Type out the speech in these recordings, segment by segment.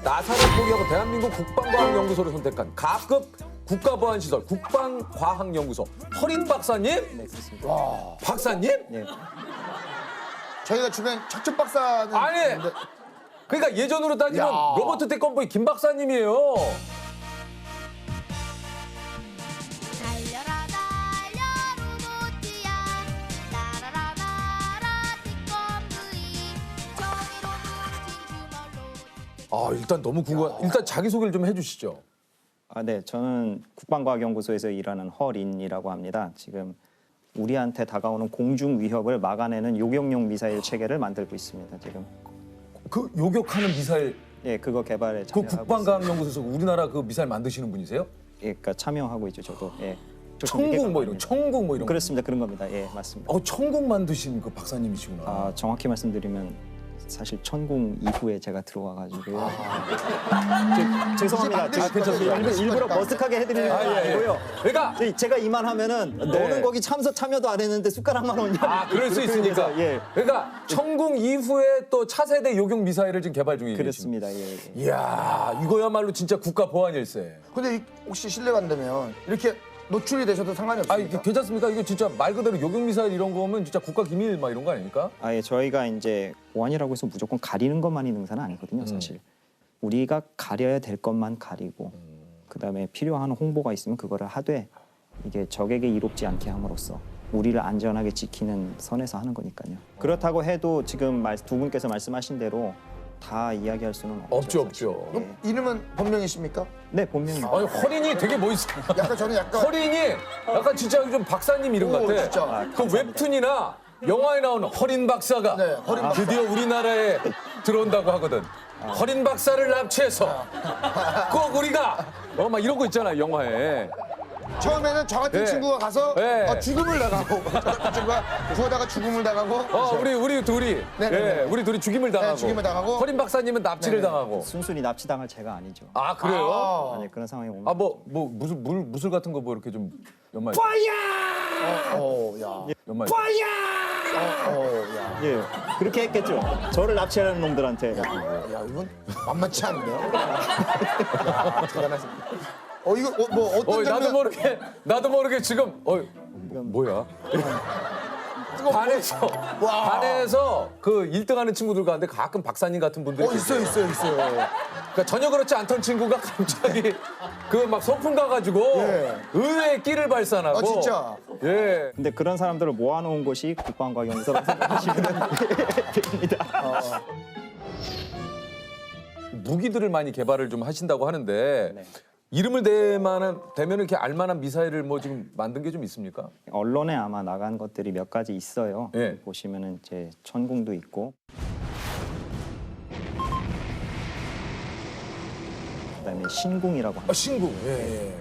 나사를 포기하고 대한민국 국방과학연구소를 선택한 가급 국가보안시설 국방과학연구소 허린 박사님? 네, 그렇습니다. 박사님? 네. 저희가 주변 척척 박사는 아니 있는데 그러니까 예전으로 따지면 야. 로버트 태권보이 김 박사님이에요. 달려라 달려 로봇이야 날아라 날아 태권브이 정의로 뭉친 주말로 일단 너무 궁금한. 일단 자기 소개를 좀 해주시죠. 네, 저는 국방과학연구소에서 일하는 허린이라고 합니다. 지금 우리한테 다가오는 공중 위협을 막아내는 요격용 미사일 체계를 만들고 있습니다. 지금 그 요격하는 미사일 예, 그거 개발에 그 참여하고 있습니다. 국방과학연구소에서 우리나라 그 미사일 만드시는 분이세요? 예, 그러니까 참여하고 있죠, 저도. 예. 천국 뭐 이런 천국 뭐 이런. 그렇습니다, 그런 겁니다. 예, 맞습니다. 천국 만드신 그 박사님이시구나. 정확히 말씀드리면 사실 천궁 이후에 제가 들어와가지고요. 죄송합니다. 괜찮습니다. 일부러 머쓱하게 해드리는 건 아니고요. 그러니까 제가 이만하면은 너는 거기 참여도 안 했는데 숟가락만 오냐. 그럴 수 있으니까. 예. 그러니까 천궁 이후에 또 차세대 요격 미사일을 지금 개발 중에 그렇습니다. 예, 예. 계십니다. 이야, 이거야말로 진짜 국가 보안 일세. 근데 혹시 실례가 안 되면 이렇게 노출이 되셔도 상관이 없습니까? 괜찮습니까? 이거 진짜 말 그대로 요격 미사일 이런 거면 진짜 국가 기밀 막 이런 거 아닙니까? 예, 저희가 이제 보안이라고 해서 무조건 가리는 것만이 능사는 아니거든요, 사실. 우리가 가려야 될 것만 가리고 그다음에 필요한 홍보가 있으면 그거를 하되 이게 적에게 이롭지 않게 함으로써 우리를 안전하게 지키는 선에서 하는 거니까요. 그렇다고 해도 지금 두 분께서 말씀하신 대로 다 이야기할 수는 없죠. 없죠. 사실. 예. 이름은 본명이십니까? 네, 본명입니다. 아니 허린이 되게 멋있어. 약간 저는 약간 허린이 약간 진짜 좀 박사님 이름 오, 같아. 진짜. 그 웹툰이나 영화에 나오는 허린 박사가 네, 허린 박사. 드디어 우리나라에 들어온다고 하거든. 허린 박사를 납치해서 꼭 우리가 막 이런 거 있잖아 영화에. 처음에는 저 같은 네. 친구가 가서 네. 죽음을 당하고 저 같은 친구가 구하다가 죽음을 당하고 우리 둘이 네네네. 우리 둘이 죽임을 당하고, 죽임을 당하고. 허린 박사님은 납치를 네네. 당하고. 순순히 납치당할 제가 아니죠. 그래요? 아니, 그런 상황이 오면 뭐 무술 같은 거 뭐 이렇게 좀 연말 야. 연말 야. 예, 그렇게 했겠죠. 저를 납치하는 놈들한테. 야, 이건 만만치 않네요. 야, 대단하십니다. 이거 뭐 어떤 장면? 나도 모르게 지금 뭐야? 반에서 그 1등하는 친구들 가운데 가끔 박사님 같은 분들이 있어요. 그러니까 전혀 그렇지 않던 친구가 갑자기 그 막 소풍 가가지고 예. 의외의 끼를 발산하고. 진짜. 예. 근데 그런 사람들을 모아놓은 곳이 국방과학연구소라고 생각하시면 됩니다. 무기들을 많이 개발을 좀 하신다고 하는데 네. 이름을 대면 이렇게 알만한 미사일을 뭐 지금 만든 게 좀 있습니까? 언론에 아마 나간 것들이 몇 가지 있어요. 예. 보시면은 이제 천궁도 있고, 그다음에 신궁이라고 합니다. 신궁. 예.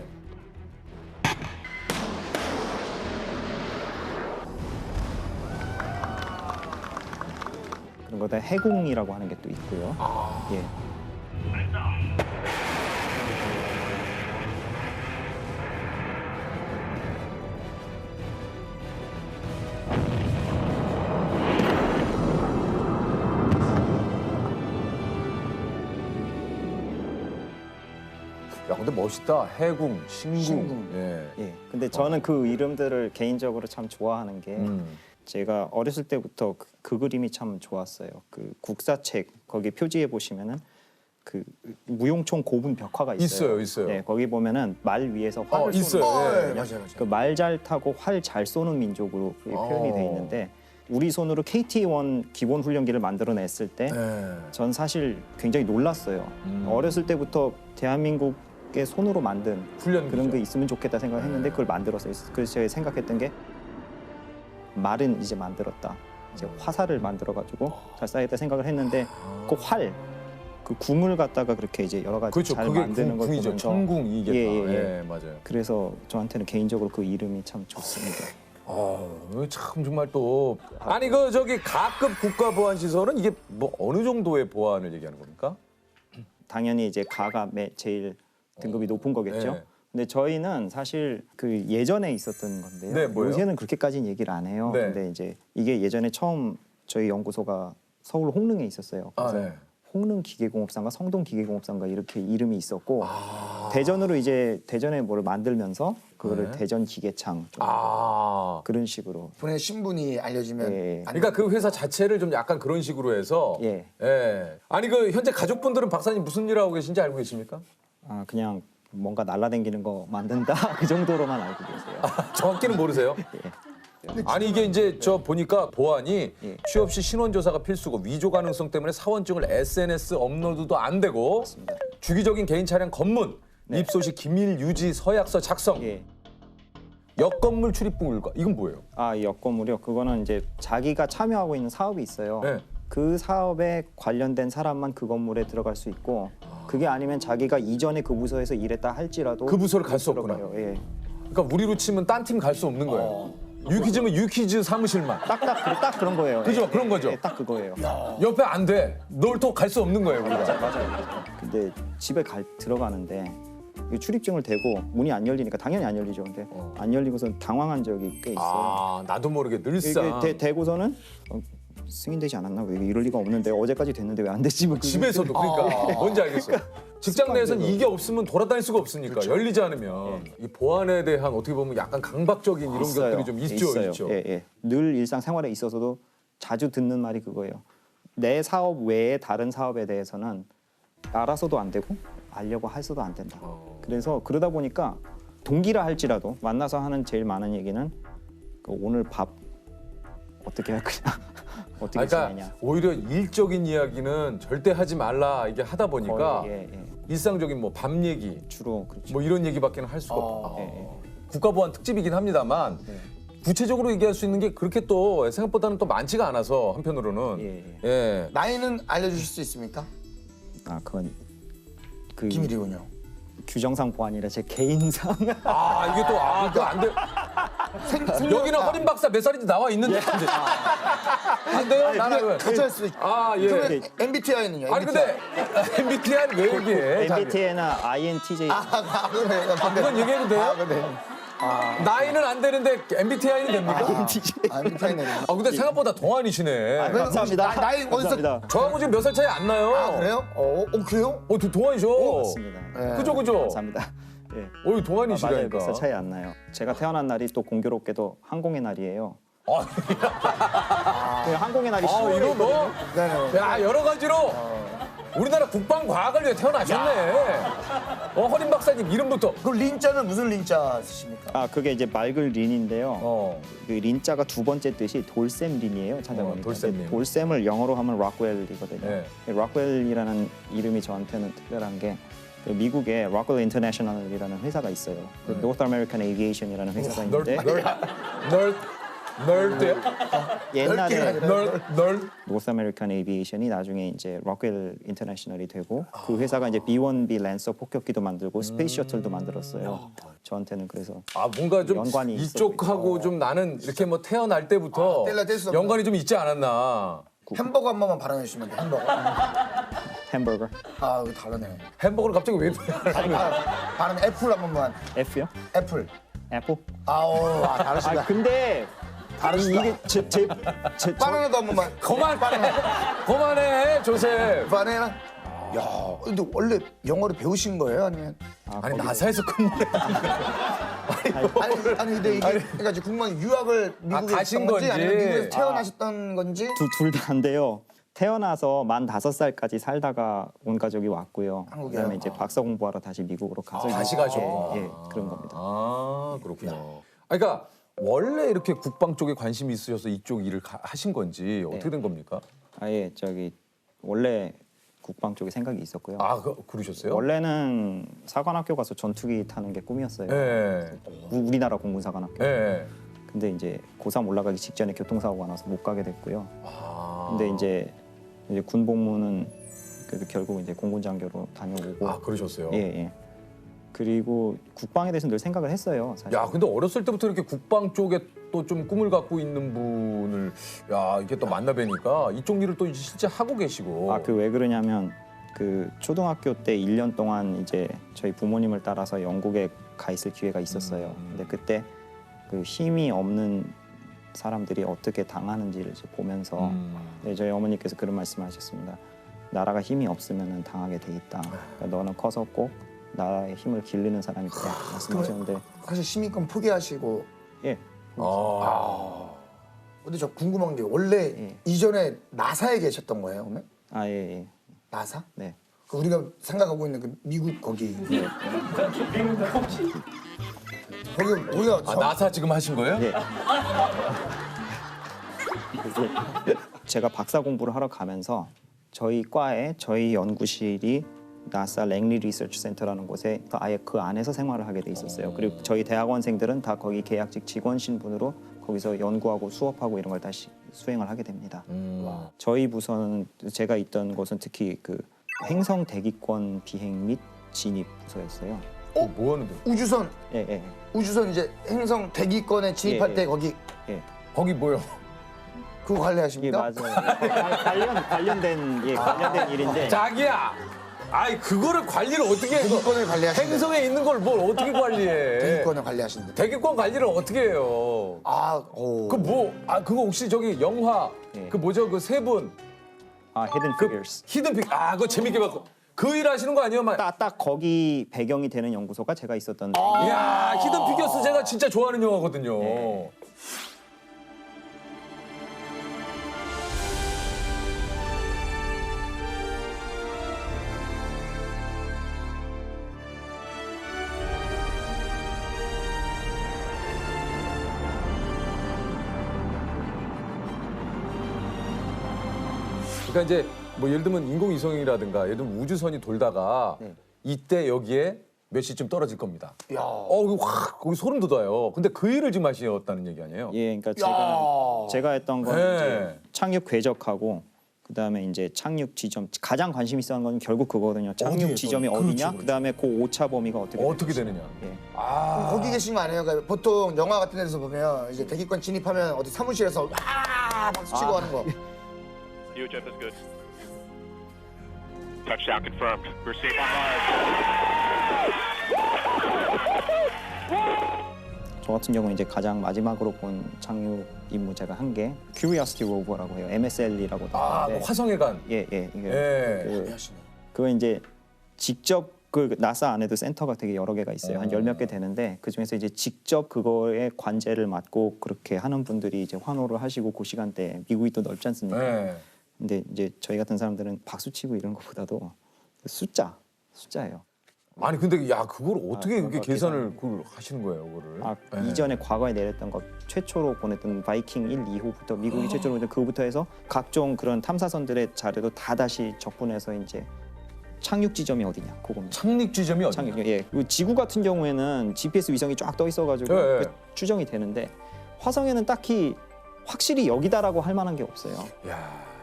그런 거다 해궁이라고 하는 게 또 있고요. 예. 야 근데 멋있다. 해궁, 신궁. 예. 예. 근데 저는 그 이름들을 개인적으로 참 좋아하는 게 제가 어렸을 때부터 그 그림이 참 좋았어요. 그 국사책 거기 표지에 보시면은 그 무용총 고분 벽화가 있어요. 있어요. 네, 거기 보면은 말 위에서 활을 있어요. 쏘는 예. 맞아요. 그 말 잘 타고 활 잘 쏘는 민족으로 그게 표현이 돼 있는데 우리 손으로 KT-1 기본 훈련기를 만들어냈을 때 전 사실 굉장히 놀랐어요. 어렸을 때부터 대한민국의 손으로 만든 훈련기죠. 그런 게 있으면 좋겠다 생각했는데 그걸 만들었어요. 그래서 제가 생각했던 게 말은 이제 만들었다. 이제 화살을 만들어가지고 잘 쏴야겠다 생각을 했는데 그 활, 그 궁을 갖다가 그렇게 이제 여러 가지 그렇죠. 잘 그게 만드는 걸 궁이죠. 보면서 천궁 이게. 예. 맞아요. 그래서 저한테는 개인적으로 그 이름이 참 좋습니다. 참 정말 또 아니 그 저기 가급 국가보안시설은 이게 뭐 어느 정도의 보안을 얘기하는 겁니까? 당연히 이제 가가 제일 등급이 높은 거겠죠. 네. 근데 저희는 사실 그 예전에 있었던 건데요. 네, 뭐예요? 요새는 그렇게까지는 얘기를 안 해요. 네. 근데 이제 이게 예전에 처음 저희 연구소가 서울 홍릉에 있었어요. 그래서 네. 성능기계공업사인가 성동기계공업사인가 이렇게 이름이 있었고 대전으로 이제 대전에 뭐를 만들면서 그거를 네. 대전기계창 좀 그런 식으로. 본인의 신분이 알려지면 예. 아니, 그러니까 그 회사 자체를 좀 약간 그런 식으로 해서 예. 예. 아니 그 현재 가족분들은 박사님 무슨 일 하고 계신지 알고 계십니까? 그냥 뭔가 날라다니는 거 만든다 그 정도로만 알고 계세요. 정확히는 모르세요? 아니 이게 이제 저 보니까 보안이 예. 취업 시 신원 조사가 필수고 위조 가능성 때문에 사원증을 SNS 업로드도 안 되고 주기적인 개인 차량 검문, 입소 시 기밀 유지 서약서 작성, 예. 역건물 출입 불가 이건 뭐예요? 역건물이요. 그거는 이제 자기가 참여하고 있는 사업이 있어요. 네. 그 사업에 관련된 사람만 그 건물에 들어갈 수 있고 그게 아니면 자기가 이전에 그 부서에서 일했다 할지라도 그 부서를 갈 수 못 없구나. 들어가요. 예. 그러니까 우리로 치면 딴 팀 갈 수 없는 거예요. 유퀴즈면 유퀴즈 사무실만. 딱 그런 거예요. 그죠? 그런 거죠. 예, 딱 그거예요. 옆에 안 돼. 널 또 갈 수 없는 거예요. 우리가. 맞아요. 근데 집에 들어가는데 이 출입증을 대고 문이 안 열리니까 당연히 안 열리죠. 근데 안 열리고서 당황한 적이 꽤 있어요. 나도 모르게 늘상 이게 대고서는 승인되지 않았나? 왜 이럴 리가 없는데 어제까지 됐는데 왜 안 됐지? 뭐 집에서도 그러니까 뭔지 알겠어. 직장 내에서는 이게 없으면 돌아다닐 수가 없으니까 열리지 않으면 이 보안에 대한 어떻게 보면 약간 강박적인 이런 있어요. 것들이 좀 있죠. 있어요. 있죠. 예, 예. 늘 일상생활에 있어서도 자주 듣는 말이 그거예요. 내 사업 외에 다른 사업에 대해서는 알아서도 안 되고 알려고 해서도 안 된다. 그래서 그러다 보니까 동기라 할지라도 만나서 하는 제일 많은 얘기는 오늘 밥 어떻게 할 거냐, 어떻게 그러니까 지내냐. 오히려 일적인 이야기는 절대 하지 말라 이게 하다 보니까 거의, 예. 일상적인 뭐 밥 얘기 주로 그렇죠. 뭐 이런 얘기밖에는 할 수가 없다. 예, 예. 국가보안 특집이긴 합니다만 구체적으로 얘기할 수 있는 게 그렇게 또 생각보다는 또 많지가 않아서 한편으로는 예, 예. 나이는 알려주실 수 있습니까? 그건 그 비밀이군요. 규정상 보안이라 제 개인상. 이게 또 그거 안 돼. 여기는 허린 박사 몇 살인지 나와 있는데 안 돼요? 나는 왜? 같이 할 수 있죠. 예. 그러면 MBTI는요? 아니 근데 MBTI는 왜 얘기해? MBTI나 INTJ. 그건 얘기해도 돼요? 네. 나이는 안 되는데 MBTI는 됩니까? MBTI는. 근데 생각보다 동안이시네. 감사합니다. 나이 어디서? 감사합니다. 저하고 지금 몇 살 차이 안 나요. 그래요? 그래요? 동안이셔. 맞습니다. 네. 그죠. 감사합니다. 예. 맞아요. 몇 살 동안이시라니까. 차이 안 나요. 제가 태어난 날이 또 공교롭게도 항공의 날이에요. 그 항공의 날이 10월에 이거 뭐? 네네. 야 여러 가지로 우리나라 국방과학을 위해 태어나셨네. 허린 박사님 이름부터. 그 린자는 무슨 린자 쓰십니까? 그게 이제 맑을 린인데요. 그 린자가 두 번째 뜻이 돌샘 린이에요. 찾아보니까. 돌샘 린. 근데 돌샘을 영어로 하면 락웰이거든요. 네. 락웰이라는 이름이 저한테는 특별한 게 그 미국에 락웰 인터내셔널이라는 회사가 있어요. 그 노스 아메리칸 에이비에이션이라는 회사가 있는데 널 옛날에 널 노스 아메리칸 에이비에이션이 나중에 이제 락웰 인터내셔널이 되고 그 회사가 이제 B-1B 랜서 폭격기도 만들고 스페이스 셔틀도 만들었어요. 저한테는 그래서 뭔가 좀 연관이 있어 이쪽하고 좀 나는 이렇게 뭐 태어날 때부터 뗄 수 없는. 연관이 좀 있지 않았나. 햄버거 한 번만 발언해 주시면 돼요. 햄버거 이거 다르네. 햄버거를 갑자기 왜 발언 애플 한 번만. F요? 애플. 애플? 다르시다. 근데 이게 제 바나나도 한 번만. 그만해 조셉. 바나나. 야, 근데 원래 영어를 배우신 거예요, 아니면? 아니 나사에서 근무해. 아니 근데 이게 그러니까 이제 궁금한 게 유학을 미국에 가신 갔던 건지 건지. 아니면 미국에서 태어나셨던 건지. 둘 다인데요. 태어나서 만 5살까지 살다가 온 가족이 왔고요. 한국이요? 그다음에 이제 박사 공부하러 다시 미국으로 가서 다시 가셨구나. 예, 그런 겁니다. 그렇군요. 그러니까 원래 이렇게 국방 쪽에 관심이 있으셔서 이쪽 일을 하신 건지 어떻게 된 겁니까? 아예 원래 국방 쪽에 생각이 있었고요. 그러셨어요? 원래는 사관학교 가서 전투기 타는 게 꿈이었어요. 예. 우리나라 공군사관학교. 예. 근데 이제 고3 올라가기 직전에 교통사고가 나서 못 가게 됐고요. 근데 이제 군 복무는 그래도 결국 이제 공군장교로 다녀오고. 그러셨어요? 예. 그리고 국방에 대해서 늘 생각을 했어요. 사실. 근데 어렸을 때부터 이렇게 국방 쪽에 또 좀 꿈을 갖고 있는 분을 이렇게 또 만나 뵈니까 이쪽 일을 또 실제 하고 계시고. 왜 그러냐면 그 초등학교 때 1년 동안 이제 저희 부모님을 따라서 영국에 가 있을 기회가 있었어요. 근데 그때 그 힘이 없는 사람들이 어떻게 당하는지를 이제 보면서 저희 어머니께서 그런 말씀을 하셨습니다. 나라가 힘이 없으면 당하게 돼 있다. 그러니까 너는 커서 꼭 나라의 힘을 기르는 사람이 돼. 말씀하셨는데 사실 시민권 포기하시고. 예. 근데 저 궁금한 게 원래 예. 이전에 나사에 계셨던 거예요, 그러면? 아 예. 예. 나사? 네. 그 우리가 생각하고 있는 그 미국 거기. 거기 우리가 아, 나사 지금 하신 거예요? 예. 제가 박사 공부를 하러 가면서 저희 과에 저희 연구실이 나사 랭리 리서치 센터라는 곳에 아예 그 안에서 생활을 하게 돼 있었어요. 그리고 저희 대학원생들은 다 거기 계약직 직원 신분으로 거기서 연구하고 수업하고 이런 걸 다시 수행을 하게 됩니다. 저희 부서는 제가 있던 곳은 특히 그 행성 대기권 비행 및 진입 부서였어요. 뭐 하는데? 우주선 예, 예, 우주선 이제 행성 대기권에 진입할 예, 때 예. 거기 예. 거기 뭐요? 그거 예, 관리하십니까? 맞아요. 관련된 일인데. 자기야. 아이 그거를 관리를 어떻게 해? 대기권을 관리하신대. 행성에 있는 걸 뭘 어떻게 관리해? 대기권을 관리하신대. 대기권 관리를 어떻게 해요? 아, 오. 그 뭐? 아 그거 혹시 저기 영화 예. 그 뭐죠? 그 세 분. 아, 히든 그 피겨스. 히든픽. 아 그거 재밌게 봤고. 그 일 하시는 거 아니에요? 막. 딱 거기 배경이 되는 연구소가 제가 있었던 이야 히든피겨스 제가 진짜 좋아하는 영화거든요. 네. 그러니까 이제 뭐 예를 들면 인공위성이라든가 예를 들면 우주선이 돌다가 네. 이때 여기에 몇 시쯤 떨어질 겁니다. 야. 이거 확 거기 소름 돋아요. 근데 그 일을 지금 하셨다는 얘기 아니에요? 예, 그러니까 야. 제가 했던 건 네. 이제 착륙 궤적하고 그다음에 이제 착륙 지점 가장 관심 있었던 건 결국 그거거든요. 착륙 어디에서? 지점이 그렇죠, 어디냐? 그렇죠. 그다음에 그 오차 범위가 어떻게 되느냐? 예. 아 거기 계신 거 아니에요? 그러니까 보통 영화 같은 데서 보면 이제 대기권 진입하면 어디 사무실에서 와 박수 치고 하는 거. UHF is good. Touchdown confirmed. We're safe on Mars. 저 같은 경우는 이제 가장 마지막으로 본 착륙 임무 제가 한 게 Curiosity rover라고 해요. MSL이라고 뭐 하는데 화성에 간. 예, 이게 예. 그거 이제 직접 그 나사 안에도 센터가 되게 여러 개가 있어요. 한 10몇 개 되는데 그 중에서 이제 직접 그거에 관제를 맡고 그렇게 하는 분들이 이제 환호를 하시고 그 시간대에 미국이 또 넓지 않습니까? 예. 근데 이제 저희 같은 사람들은 박수 치고 이런 것보다도 숫자예요. 아니 근데 야 그걸 어떻게 그런 그렇게 것 계산을 그걸 하시는 거예요, 그거를? 아, 예. 이전에 과거에 내렸던 것 최초로 보냈던 바이킹 1, 2호부터 미국이 최초로 보냈던 그부터 해서 각종 그런 탐사선들의 자료도 다 다시 적분해서 이제 착륙 지점이 어디냐 그겁니다. 착륙 지점이 어디? 착륙 예. 그리고 지구 같은 경우에는 GPS 위성이 쫙 떠 있어가지고 예, 예. 그 추정이 되는데 화성에는 딱히 확실히 여기다라고 할 만한 게 없어요. 야.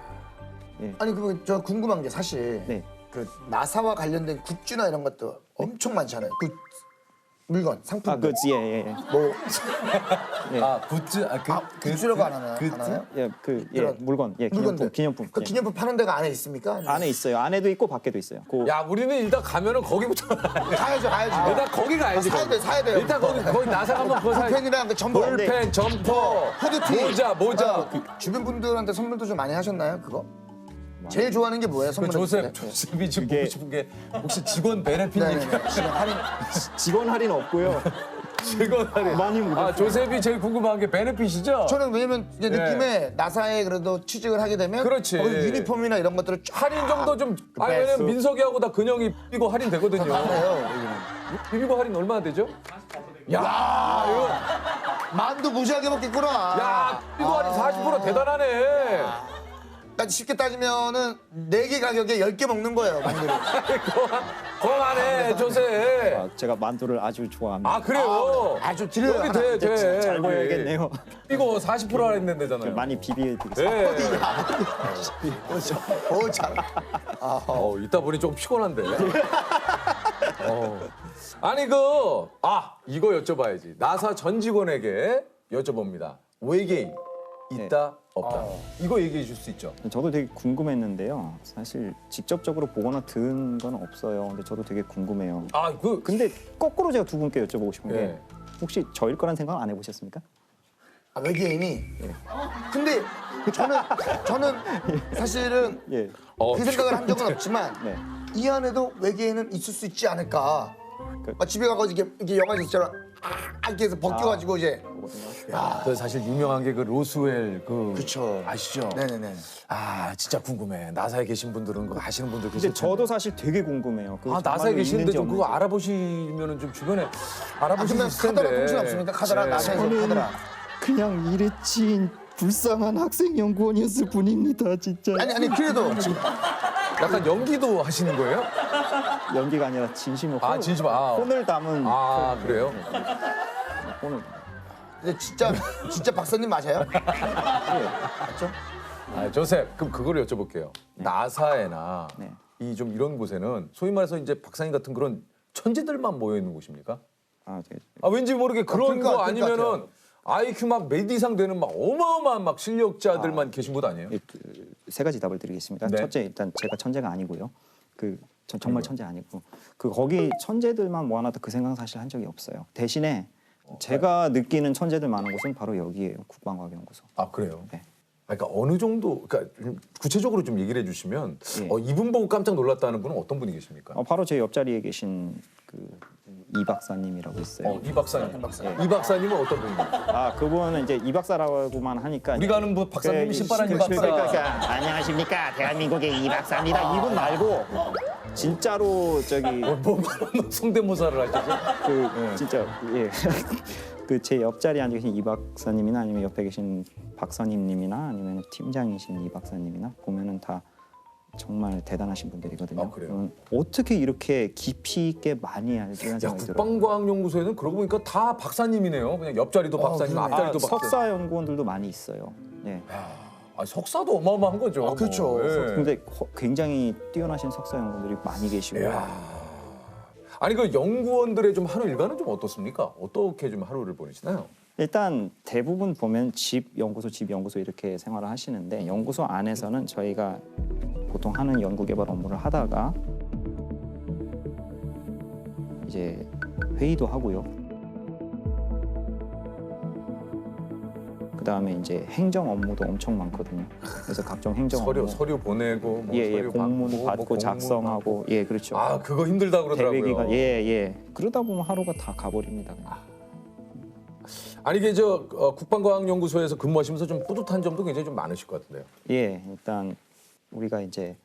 아니 그거 저 궁금한 게 사실 네. 그 나사와 관련된 굿즈나 이런 것도 엄청 많잖아요. 그 물건, 상품. 예. 뭐 아 굿즈 굿즈라고 안 하나요? 안 하나요? 예, 물건, 예, 물건들. 기념품. 그 예. 기념품 파는 데가 안에 있습니까? 아니면- 안에 있어요. 안에도 있고 밖에도 있어요. 야 우리는 일단 가면은 거기부터 가야죠. 일단 거기 가야지. 사야 돼요. 일단 거기 나사 가면 그거 사야 볼펜이랑 그 점퍼. 볼펜, 점퍼, 후드티. 모자. 어, 그 주변 분들한테 선물도 좀 많이 하셨나요? 그거? 제일 좋아하는 게 뭐예요? 그 선물. 조셉이 지금 그게- 보고 싶은 게 혹시 직원 베네핏입니까? 네네네. 지금 할인. 직원 할인 없고요. 직원 할인. 많이 묻었어요. 아 조셉이 제일 궁금한 게 베네핏이죠? 저는 왜냐면 이제 네. 느낌에 나사에 그래도 취직을 하게 되면 그렇지. 거기 유니폼이나 이런 것들을 쫙 할인 정도 좀 아니 왜냐면 민석이하고 다 근형이 비비고 할인 되거든요. 해요. 비비고 할인 얼마나 되죠? 야 이거 만두 무지하게 먹겠구나. 야 비비고 할인 40% 대단하네. 쉽게 따지면은 4개 가격에 10개 먹는 거예요, 만두를. 거만해 조셉. 아, 제가 만두를 아주 좋아합니다. 아 그래요? 좀 드려요. 여기 하나. 돼. 잘 보여야겠네요. 이거 40% 할인된 데잖아요. 많이 비비드리겠습니다. 네. 잘. 이따 보니 조금 피곤한데. 아니 이거 여쭤봐야지. 나사 전 직원에게 여쭤봅니다. 외계인 있다 없다. 이거 얘기해 줄 수 있죠. 저도 되게 궁금했는데요. 사실 직접적으로 보거나 들은 건 없어요. 근데 저도 되게 궁금해요. 근데 거꾸로 제가 두 분께 여쭤보고 싶은 게 예. 혹시 저일 거란 생각 안 해보셨습니까? 외계인이. 근데 저는 사실은 예. 그 생각을 한 적은 없지만 네. 이 안에도 외계인은 있을 수 있지 않을까. 막 집에 가가지고 이렇게 영화에서처럼 이렇게 해서 벗겨가지고 이제. 그 사실 유명한 게 그 로스웰 그쵸. 아시죠? 네네네. 아 진짜 궁금해. 나사에 계신 분들은 그거 아시는 분들 계실 근데 텐데. 저도 사실 되게 궁금해요. 그거 나사에 정말로 계시는데 있는지 좀 그거 없는지. 알아보시면은 좀 주변에 알아보실 수 그러면 있을 텐데. 카더라 통신 없습니까? 카더라 네. 나사에서 카더라. 그냥 일에 치인 불쌍한 학생 연구원이었을 뿐입니다, 진짜. 아니 그래도 지금 약간 연기도 하시는 거예요? 연기가 아니라 진심으로 아 진심 혼을 담은 그래요? 혼을. 이제 진짜 박사님 맞아요? 맞죠? 조셉 그럼 그거를 여쭤볼게요. 나사에나 네. 이 좀 이런 곳에는 소위 말해서 이제 박사님 같은 그런 천재들만 모여 있는 곳입니까? 네. 왠지 모르게 그런 그러니까, 거 그러니까 아니면은 IQ 막 몇 이상 되는 막 어마어마한 막 실력자들만 계신 곳 아니에요? 세 가지 답을 드리겠습니다. 네. 첫째, 일단 제가 천재가 아니고요. 정말 천재 아니고 거기 천재들만 모아놨다 그 생각 사실 한 적이 없어요. 대신에 제가 느끼는 천재들 많은 곳은 바로 여기예요. 국방과학연구소. 아 그래요? 네. 그러니까 어느 정도 그러니까 구체적으로 좀 얘기를 해주시면 예. 이분 보고 깜짝 놀랐다는 분은 어떤 분이 계십니까? 바로 제 옆자리에 계신 이 박사님이라고 있어요. 이 박사님. 이 박사님은 어떤 분입니까? 그분은 이제 이 박사라고만 하니까 우리가 아는 뭐 박사님이 신바람 이 박사. 그러니까 안녕하십니까 대한민국의 이 박사입니다. 이분 말고 진짜로 뭐 성대모사를 하시죠? 진짜 제 옆자리에 앉아 계신 이 박사님이나 아니면 옆에 계신 박사님님이나 아니면 팀장이신 이 박사님이나 보면은 다 정말 대단하신 분들이거든요. 아, 그래요? 어떻게 이렇게 깊이 있게 많이 알지 하는 야 생각이 들어요. 국방과학연구소에는 그러고 보니까 다 박사님이네요. 그냥 옆자리도 박사님, 그러네. 앞자리도 박사. 석사 연구원들도 많이 있어요. 네. 석사도 어마어마한 거죠. 그렇죠. 뭐. 예. 근데 굉장히 뛰어나신 석사 연구원들이 많이 계시고 아니 그 연구원들의 좀 하루 일과는 좀 어떻습니까? 어떻게 좀 하루를 보내시나요? 일단 대부분 보면 집 연구소 이렇게 생활을 하시는데 연구소 안에서는 저희가 보통 하는 연구 개발 업무를 하다가 이제 회의도 하고요. 그다음에 이제 행정 업무도 엄청 많거든요. 그래서 각종 행정 업무 서류 보내고 뭐 서류 공문 받고 공문 작성하고 그렇죠. 그거 힘들다 그러더라고요. 대회 기간 그러다 보면 하루가 다 가버립니다. 그냥. 아니 이게 국방과학연구소에서 근무하시면서 좀 뿌듯한 점도 굉장히 좀 많으실 것 같은데요. 일단 우리가 이제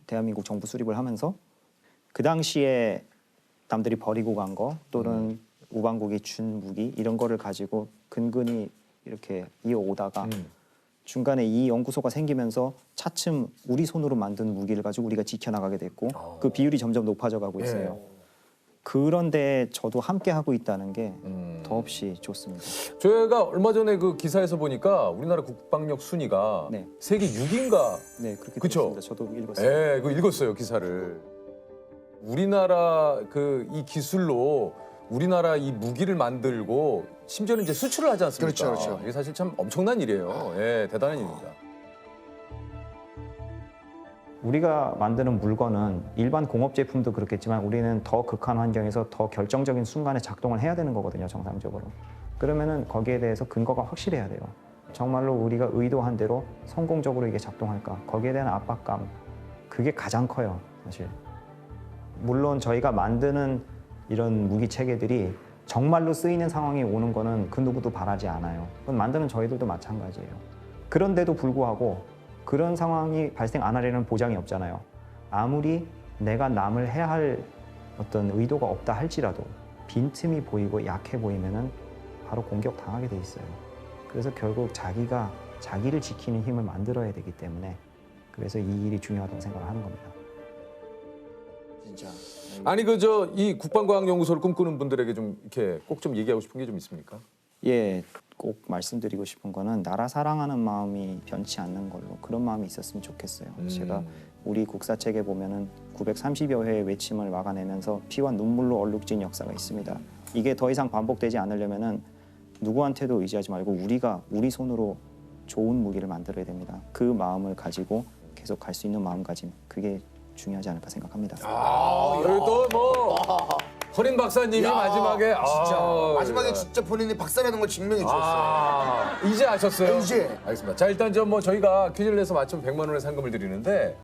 대한민국 정부 수립을 하면서 그 당시에 남들이 버리고 간 거 또는 우방국이 준 무기 이런 거를 가지고 근근히 이렇게 이어오다가 중간에 이 연구소가 생기면서 차츰 우리 손으로 만든 무기를 가지고 우리가 지켜나가게 됐고 그 비율이 점점 높아져 가고 있어요. 그런데 저도 함께 하고 있다는 게 더없이 좋습니다. 저희가 얼마 전에 그 기사에서 보니까 우리나라 국방력 순위가 네. 세계 6위인가. 네, 그렇게 그쵸? 됐습니다. 저도 읽었어요. 네, 그거 읽었어요 기사를. 우리나라 이 기술로 우리나라 이 무기를 만들고 심지어는 이제 수출을 하지 않습니까? 그렇죠. 이게 사실 참 엄청난 일이에요. 대단한 일입니다. 우리가 만드는 물건은 일반 공업 제품도 그렇겠지만 우리는 더 극한 환경에서 더 결정적인 순간에 작동을 해야 되는 거거든요, 정상적으로. 그러면은 거기에 대해서 근거가 확실해야 돼요. 정말로 우리가 의도한 대로 성공적으로 이게 작동할까? 거기에 대한 압박감, 그게 가장 커요, 사실. 물론 저희가 만드는 이런 무기 체계들이 정말로 쓰이는 상황이 오는 거는 그 누구도 바라지 않아요. 그건 만드는 저희들도 마찬가지예요. 그런데도 불구하고 그런 상황이 발생 안 하려는 보장이 없잖아요. 아무리 내가 남을 해야 할 어떤 의도가 없다 할지라도 빈틈이 보이고 약해 보이면은 바로 공격 당하게 돼 있어요. 그래서 결국 자기가 자기를 지키는 힘을 만들어야 되기 때문에 그래서 이 일이 중요하다고 생각을 하는 겁니다. 진짜. 아니 이 국방과학연구소를 꿈꾸는 분들에게 좀 이렇게 꼭 좀 얘기하고 싶은 게 좀 있습니까? 꼭 말씀드리고 싶은 거는 나라 사랑하는 마음이 변치 않는 걸로 그런 마음이 있었으면 좋겠어요. 제가 우리 국사책에 보면은 930여 회의 외침을 막아내면서 피와 눈물로 얼룩진 역사가 있습니다. 이게 더 이상 반복되지 않으려면은 누구한테도 의지하지 말고 우리가 우리 손으로 좋은 무기를 만들어야 됩니다. 그 마음을 가지고 계속 갈 수 있는 마음가짐, 그게 중요하지 않을까 생각합니다. 그래도 뭐 허린 박사님이 야, 마지막에 진짜 아, 마지막에 진짜 본인이 박사라는 걸 증명해 주셨어요. 아, 이제 아셨어요? 이제. 알겠습니다. 자, 일단 저 뭐 저희가 퀴즈를 내서 맞추면 100만 원의 상금을 드리는데